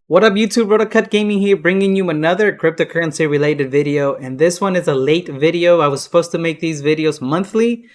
What up YouTube, RotoCut Gaming here, bringing you another cryptocurrency related video, and this one is a late video. I was supposed to make these videos monthly,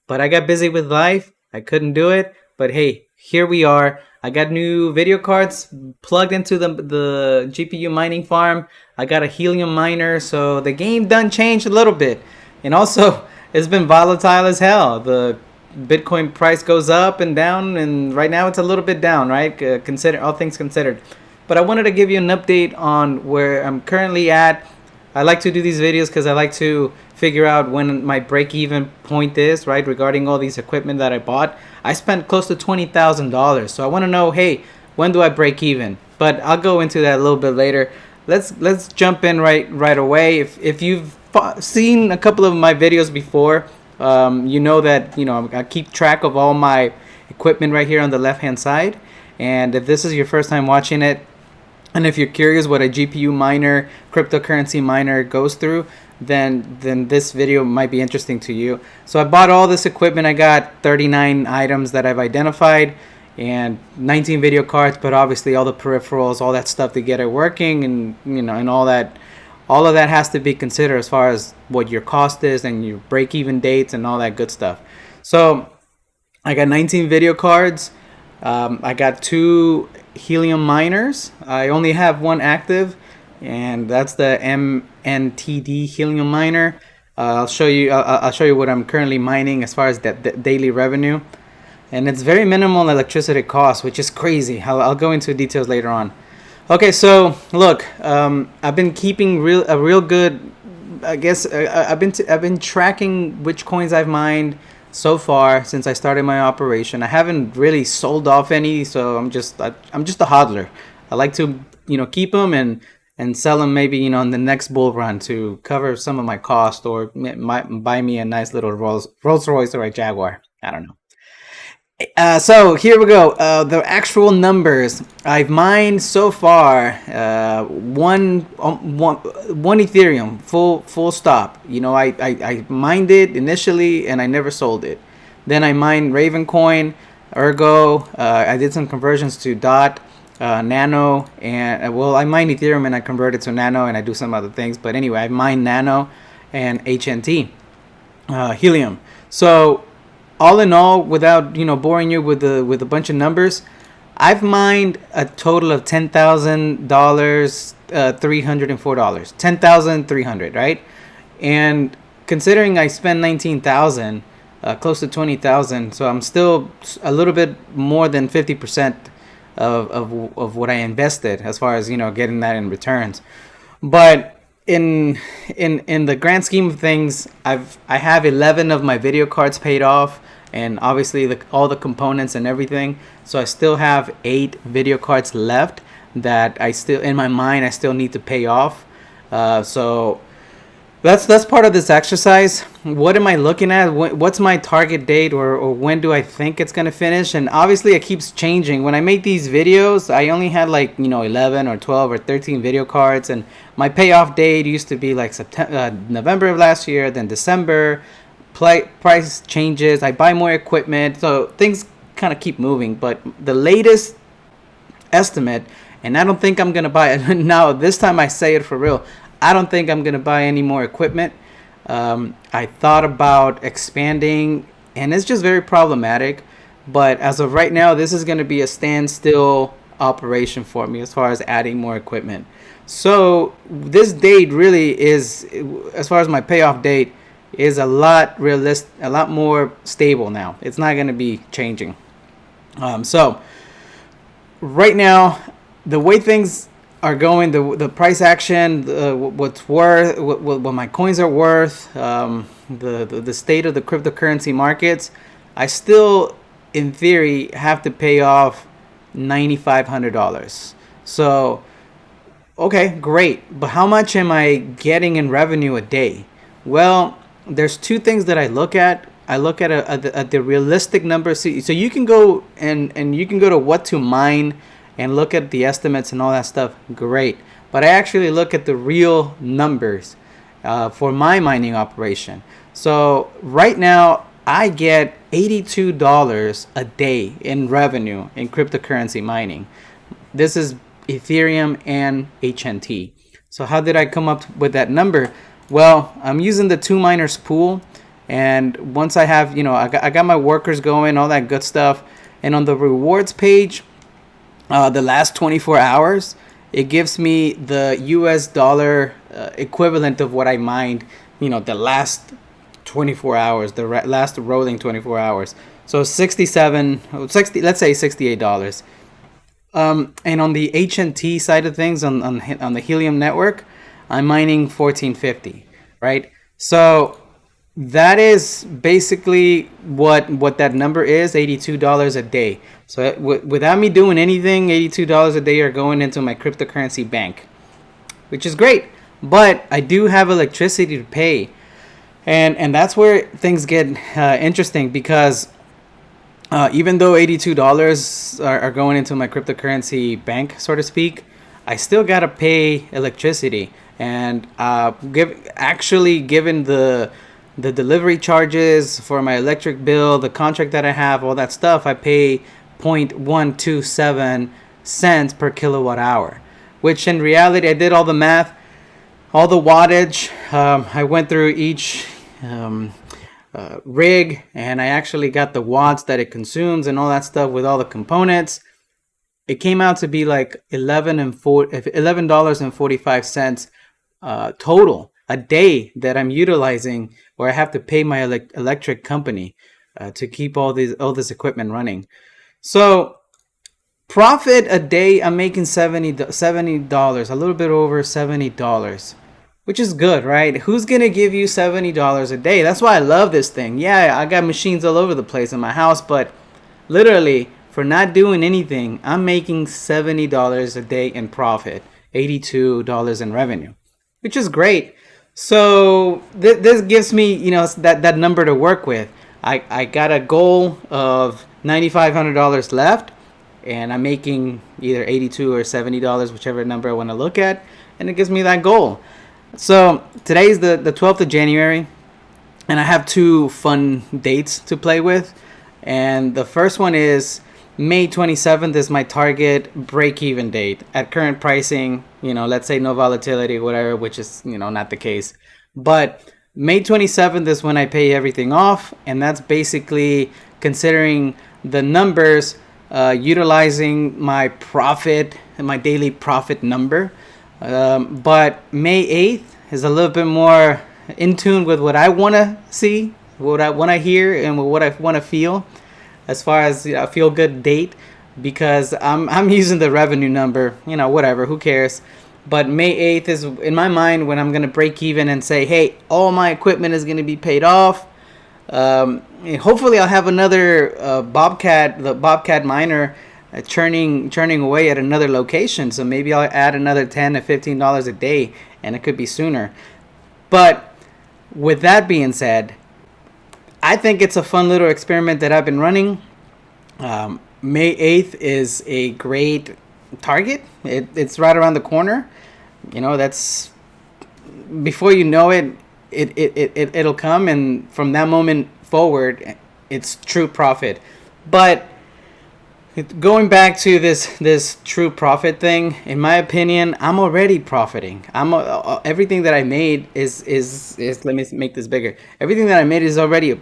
but I got busy with life. I couldn't do it, but hey, here we are. I got new video cards plugged into the GPU mining farm. I got a Helium miner, so the game done changed a little bit. And also, it's been volatile as hell. The Bitcoin price goes up and down, and right now it's a little bit down, right? Consider all things considered. But I wanted to give you an update on where I'm currently at. I like to do these videos because I like to figure out when my break-even point is, right? Regarding all these equipment that I bought. I spent close to $20,000. So I want to know, hey, when do I break even? But I'll go into that a little bit later. Let's jump in right away. If you've seen a couple of my videos before, you know that I keep track of all my equipment right here on the left-hand side. And if this is your first time watching it, and if you're curious what a GPU miner, cryptocurrency miner goes through, then this video might be interesting to you. So I bought all this equipment. I got 39 items that I've identified and 19 video cards, but obviously all the peripherals, all that stuff to get it working, and and all of that has to be considered as far as what your cost is and your break-even dates and all that good stuff. So I got 19 video cards. I got 2 Helium miners. I only have one active, and that's the MNTD Helium miner. I'll show you what I'm currently mining as far as the daily revenue, and it's very minimal electricity cost, which is crazy. I'll go into details later on. Okay, so look, I've been keeping a real good. I guess I've been tracking which coins I've mined so far since I started my operation. I haven't really sold off any, so I'm just a hodler. I like to keep them and sell them maybe in the next bull run to cover some of my cost, or buy me a nice little Rolls Royce or a Jaguar. I don't know. So here we go. The actual numbers I've mined so far: one Ethereum, full stop. I mined it initially and I never sold it. Then I mined Ravencoin, Ergo. I did some conversions to DOT, Nano, and I mined Ethereum and I converted to Nano, and I do some other things. But anyway, I mined Nano and HNT, Helium. So all in all, without boring you with a bunch of numbers, I've mined a total of $10,000, $304, $10,300, right? And considering I spent $19,000, close to $20,000, so I'm still a little bit more than 50% of what I invested as far as getting that in returns. But in the grand scheme of things, I have 11 of my video cards paid off, and obviously all the components and everything. So I still have 8 video cards left that in my mind I still need to pay off. So that's part of this exercise. What am I looking at? What's my target date, or when do I think it's gonna finish? And obviously it keeps changing. When I make these videos, I only had 11 or 12 or 13 video cards, and my payoff date used to be November of last year, then December. Price changes, I buy more equipment, so things kind of keep moving. But the latest estimate, and I don't think I'm gonna buy it now, this time I say it for real, I don't think I'm gonna buy any more equipment. I thought about expanding, and it's just very problematic. But as of right now, this is gonna be a standstill operation for me as far as adding more equipment. So this date really is, as far as my payoff date, is a lot more stable now. It's not going to be changing. So right now, the way things are going, the price action, what's worth, what my coins are worth, the state of the cryptocurrency markets, I still, in theory, have to pay off $9,500. So, okay, great. But how much am I getting in revenue a day? Well, there's 2 things that I look at. I look at the realistic numbers. So you can go and you can go to what to mine and look at the estimates and all that stuff. Great. But I actually look at the real numbers for my mining operation. So right now I get $82 a day in revenue in cryptocurrency mining. This is Ethereum, and HNT. So how did I come up with that number? Well, I'm using the 2 miners pool, and once I have, I got my workers going, all that good stuff, and on the rewards page, the last 24 hours, it gives me the US dollar equivalent of what I mined, the last 24 hours, the last rolling 24 hours. So 60, let's say $68. And on the HNT side of things, on the Helium network, I'm mining 1450, right? So that is basically what that number is, $82 a day. So without me doing anything, $82 a day are going into my cryptocurrency bank, which is great. But I do have electricity to pay, and that's where things get interesting, because even though $82 are going into my cryptocurrency bank, so to speak, I still gotta pay electricity. And given the delivery charges for my electric bill, the contract that I have, all that stuff, I pay 0.127 cents per kilowatt hour, which in reality, I did all the math, all the wattage. I went through each rig, and I actually got the watts that it consumes and all that stuff with all the components. It came out to be like $11.45 total a day that I'm utilizing, where I have to pay my electric company to keep all this equipment running. So profit a day, I'm making $70, a little bit over $70, which is good, right? Who's gonna give you $70 a day? That's why I love this thing. Yeah, I got machines all over the place in my house, but literally, for not doing anything, I'm making $70 a day in profit, $82 in revenue, which is great. So this gives me, that number to work with. I got a goal of $9,500 left, and I'm making either $82 or $70, whichever number I want to look at, and it gives me that goal. So today's the 12th of January, and I have 2 fun dates to play with. And the first one is May 27th is my target break-even date at current pricing. Let's say no volatility, whatever, which is, not the case. But May 27th is when I pay everything off, and that's basically considering the numbers, utilizing my profit, my daily profit number. But May 8th is a little bit more in tune with what I want to see, what I want to hear, and what I want to feel, as far as a feel good date, because I'm using the revenue number, whatever, who cares. But May 8th is in my mind when I'm going to break even and say, hey, all my equipment is going to be paid off. Hopefully I'll have another the Bobcat miner churning away at another location. So maybe I'll add another $10 to $15 a day, and it could be sooner. But with that being said, I think it's a fun little experiment that I've been running. May 8th is a great target. It's right around the corner. That's, before you know it, it'll come, and from that moment forward, it's true profit. But going back to this true profit thing, in my opinion, I'm already profiting. Everything that I made is let me make this bigger. Everything that I made is already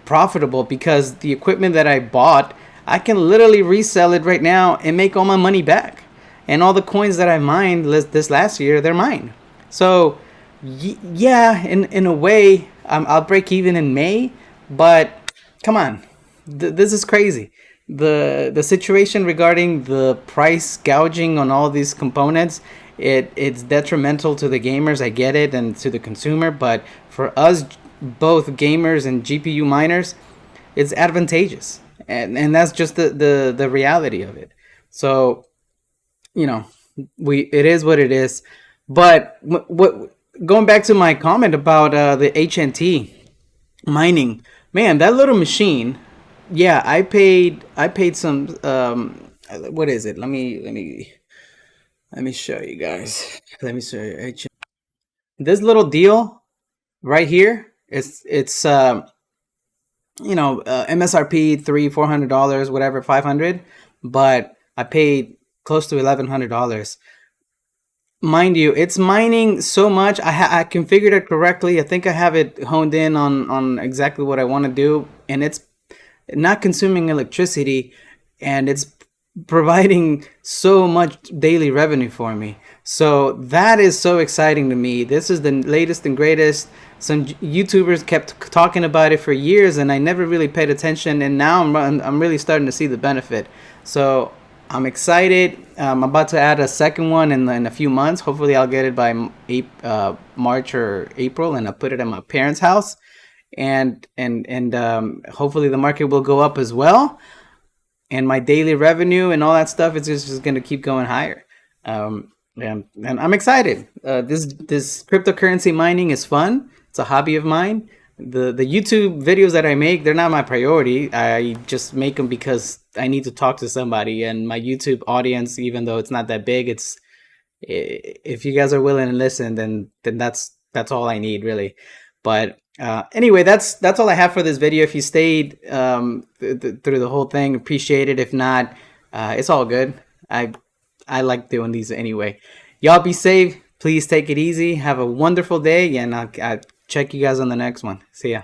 profitable, because the equipment that I bought, I can literally resell it right now and make all my money back. And all the coins that I mined this last year, they're mine. So yeah, in a way, I'll break even in May, but come on, this is crazy. The situation regarding the price gouging on all these components, it's detrimental to the gamers. I get it, and to the consumer, but for us, both gamers and GPU miners, it's advantageous, and that's just the reality of it. So it is what it is. But what going back to my comment about the HNT mining, man, that little machine. Yeah, I paid some. What is it? Let me show you guys. Let me show you. This little deal right here. It's MSRP $400, whatever, $500, but I paid close to $1,100. Mind you, it's mining so much. I configured it correctly. I think I have it honed in on exactly what I want to do, and it's not consuming electricity, and it's providing so much daily revenue for me. So that is so exciting to me. This is the latest and greatest. Some YouTubers kept talking about it for years, and I never really paid attention. And now I'm really starting to see the benefit. So I'm excited. I'm about to add a second one in a few months. Hopefully, I'll get it by March or April, and I'll put it at my parents' house. And hopefully, the market will go up as well, and my daily revenue and all that stuff is just going to keep going higher. And I'm excited. This cryptocurrency mining is fun. It's a hobby of mine. The YouTube videos that I make, they're not my priority. I just make them because I need to talk to somebody, and my YouTube audience, even though it's not that big, it's, if you guys are willing to listen, then that's all I need, really. But anyway, that's all I have for this video. If you stayed through the whole thing, appreciate it. If not, it's all good. I like doing these anyway. Y'all be safe. Please take it easy. Have a wonderful day, and I'll check you guys on the next one. See ya.